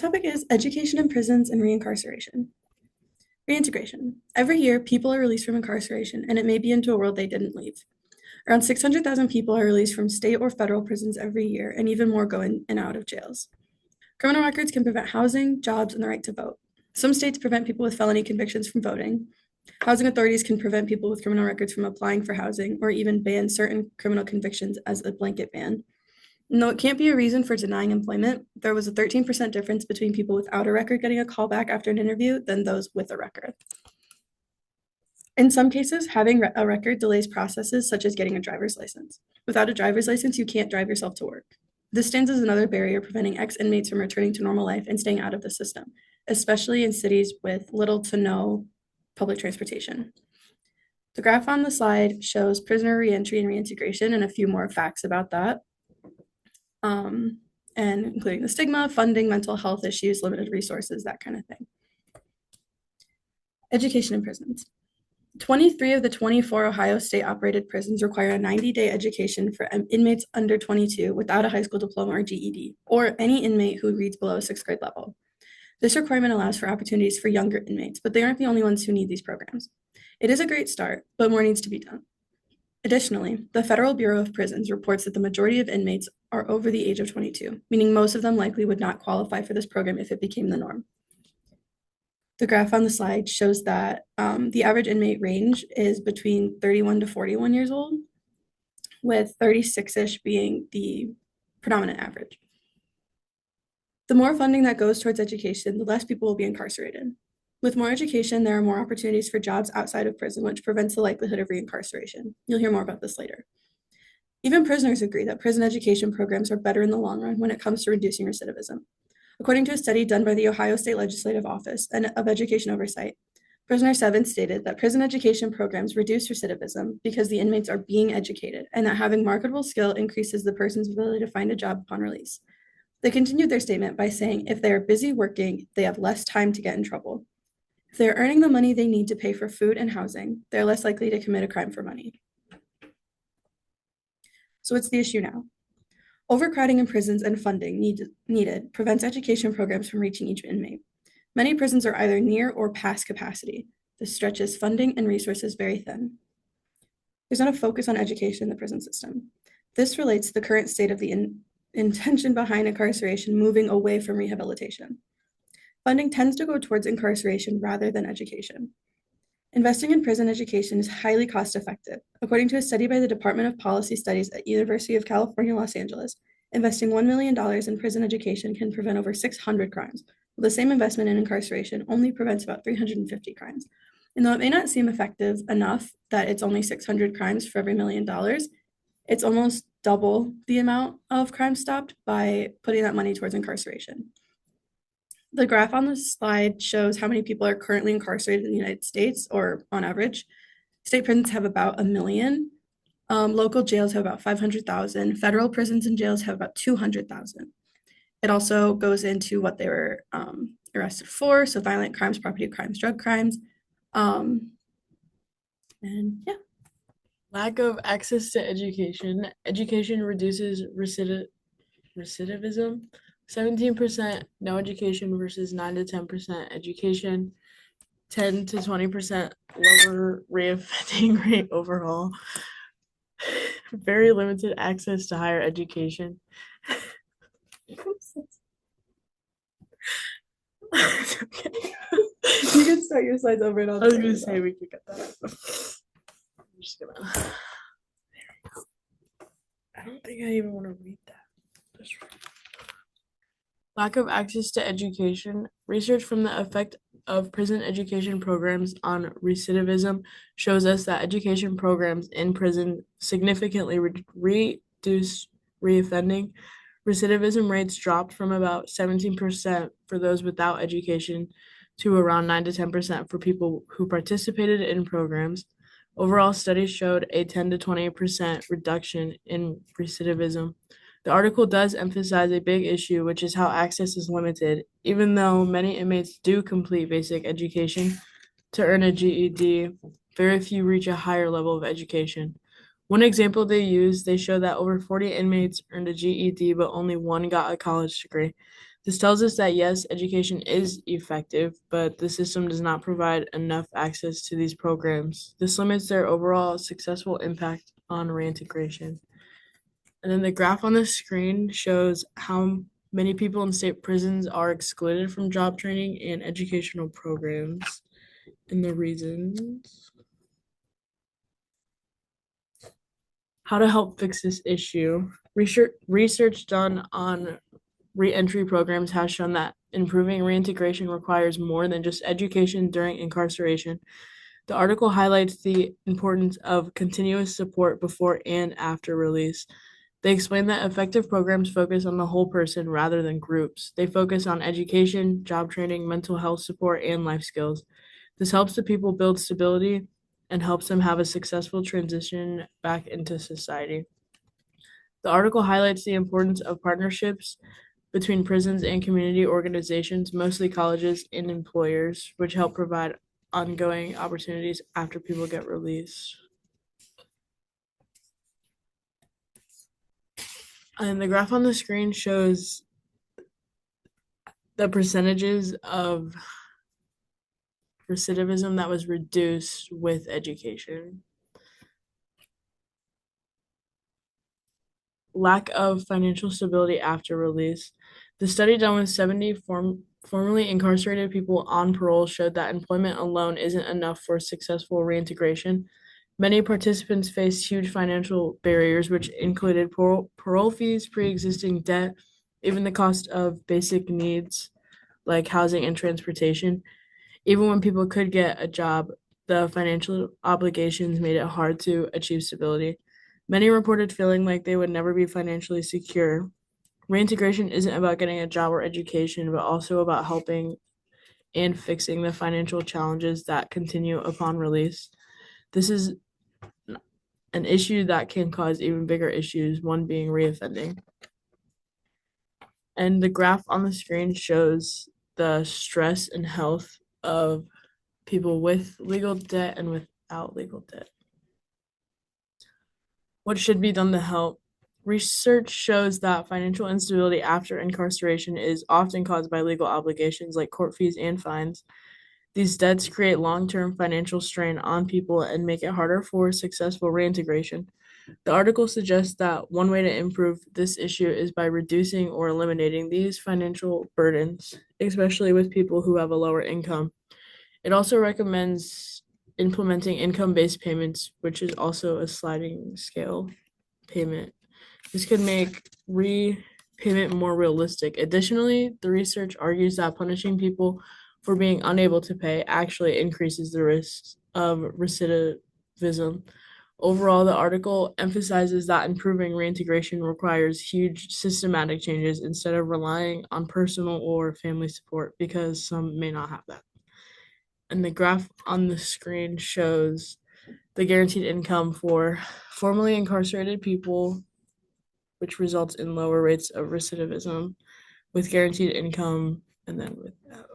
Topic is education in prisons and reincarceration. Reintegration. Every year, people are released from incarceration, and it may be into a world they didn't leave. Around 600,000 people are released from state or federal prisons every year, and even more go in and out of jails. Criminal records can prevent housing, jobs, and the right to vote. Some states prevent people with felony convictions from voting. Housing authorities can prevent people with criminal records from applying for housing or even ban certain criminal convictions as a blanket ban. No, it can't be a reason for denying employment. There was a 13% difference between people without a record getting a call back after an interview than those with a record. In some cases, having a record delays processes such as getting a driver's license. Without a driver's license, you can't drive yourself to work. This stands as another barrier preventing ex-inmates from returning to normal life and staying out of the system, especially in cities with little to no public transportation. The graph on the slide shows prisoner reentry and reintegration and a few more facts about that. And including the stigma, funding, mental health issues, limited resources, that kind of thing. Education in prisons. 23 of the 24 Ohio state-operated prisons require a 90-day education for inmates under 22 without a high school diploma or GED, or any inmate who reads below a sixth grade level. This requirement allows for opportunities for younger inmates, but they aren't the only ones who need these programs. It is a great start, but more needs to be done. Additionally, the Federal Bureau of Prisons reports that the majority of inmates are over the age of 22, meaning most of them likely would not qualify for this program if it became the norm. The graph on the slide shows that the average inmate range is between 31 to 41 years old, with 36-ish being the predominant average. The more funding that goes towards education, the less people will be incarcerated. With more education, there are more opportunities for jobs outside of prison, which prevents the likelihood of reincarceration. You'll hear more about this later. Even prisoners agree that prison education programs are better in the long run when it comes to reducing recidivism. According to a study done by the Ohio State Legislative Office of Education Oversight, Prisoner 7 stated that prison education programs reduce recidivism because the inmates are being educated and that having marketable skill increases the person's ability to find a job upon release. They continued their statement by saying if they are busy working, they have less time to get in trouble. If they are earning the money they need to pay for food and housing, they're less likely to commit a crime for money. So what's the issue now? Overcrowding in prisons and funding needed prevents education programs from reaching each inmate. Many prisons are either near or past capacity. This stretches funding and resources very thin. There's not a focus on education in the prison system. This relates to the current state of the intention behind incarceration moving away from rehabilitation. Funding tends to go towards incarceration rather than education. Investing in prison education is highly cost-effective. According to a study by the Department of Policy Studies at University of California, Los Angeles, investing $1 million in prison education can prevent over 600 crimes. While the same investment in incarceration only prevents about 350 crimes. And though it may not seem effective enough that it's only 600 crimes for every $1 million, it's almost double the amount of crimes stopped by putting that money towards incarceration. The graph on the slide shows how many people are currently incarcerated in the United States, or on average. State prisons have about 1 million. Local jails have about 500,000. Federal prisons and jails have about 200,000. It also goes into what they were arrested for, so violent crimes, property crimes, drug crimes. And yeah. Lack of access to education. Education reduces recidivism. 17% no education versus 9 to 10% education. 10 to 20% lower reoffending rate overall. Very limited access to higher education. Okay. You can start your slides over and I'll I was gonna say we could cut that out. I'm just gonna. There we go. I don't think I even want to read that. That's right. Lack of access to education. Research from the effect of prison education programs on recidivism shows us that education programs in prison significantly reduce reoffending. Recidivism rates dropped from about 17% for those without education to around 9 to 10% for people who participated in programs. Overall, studies showed a 10 to 20% reduction in recidivism. The article does emphasize a big issue, which is how access is limited. Even though many inmates do complete basic education to earn a GED, very few reach a higher level of education. One example they show that over 40 inmates earned a GED, but only one got a college degree. This tells us that yes, education is effective, but the system does not provide enough access to these programs. This limits their overall successful impact on reintegration. And then the graph on the screen shows how many people in state prisons are excluded from job training and educational programs and the reasons. How to help fix this issue. Research done on reentry programs has shown that improving reintegration requires more than just education during incarceration. The article highlights the importance of continuous support before and after release. They explain that effective programs focus on the whole person rather than groups. They focus on education, job training, mental health support, and life skills. This helps the people build stability and helps them have a successful transition back into society. The article highlights the importance of partnerships between prisons and community organizations, mostly colleges and employers, which help provide ongoing opportunities after people get released. And the graph on the screen shows the percentages of recidivism that was reduced with education. Lack of financial stability after release. The study done with 70 formerly incarcerated people on parole showed that employment alone isn't enough for successful reintegration. Many participants faced huge financial barriers, which included parole fees, pre-existing debt, even the cost of basic needs like housing and transportation. Even when people could get a job, the financial obligations made it hard to achieve stability. Many reported feeling like they would never be financially secure. Reintegration isn't about getting a job or education, but also about helping and fixing the financial challenges that continue upon release. This is an issue that can cause even bigger issues, one being reoffending. And the graph on the screen shows the stress and health of people with legal debt and without legal debt. What should be done to help? Research shows that financial instability after incarceration is often caused by legal obligations like court fees and fines. These debts create long-term financial strain on people and make it harder for successful reintegration. The article suggests that one way to improve this issue is by reducing or eliminating these financial burdens, especially with people who have a lower income. It also recommends implementing income-based payments, which is also a sliding scale payment. This could make repayment more realistic. Additionally, the research argues that punishing people for being unable to pay actually increases the risks of recidivism. Overall, the article emphasizes that improving reintegration requires huge systematic changes instead of relying on personal or family support because some may not have that. And the graph on the screen shows the guaranteed income for formerly incarcerated people, which results in lower rates of recidivism with guaranteed income and then without.